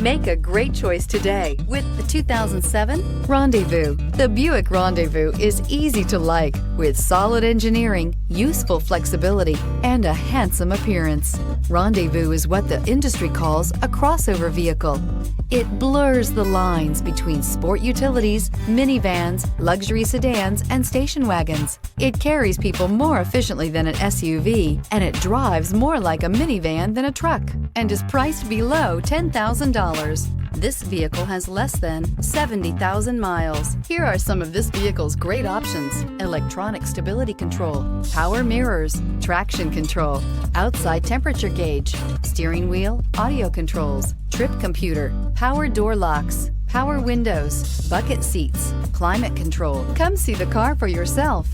Make a great choice today with the 2007 Rendezvous. The Buick Rendezvous is easy to like with solid engineering, useful flexibility, and a handsome appearance. Rendezvous is what the industry calls a crossover vehicle. It blurs the lines between sport utilities, minivans, luxury sedans, and station wagons. It carries people more efficiently than an SUV, and it drives more like a minivan than a truck, and is priced below $10,000. This vehicle has less than 70,000 miles. Here are some of this vehicle's great options: electronic stability control, power mirrors, traction control, outside temperature gauge, steering wheel audio controls, trip computer, power door locks, power windows, bucket seats, climate control. Come see the car for yourself.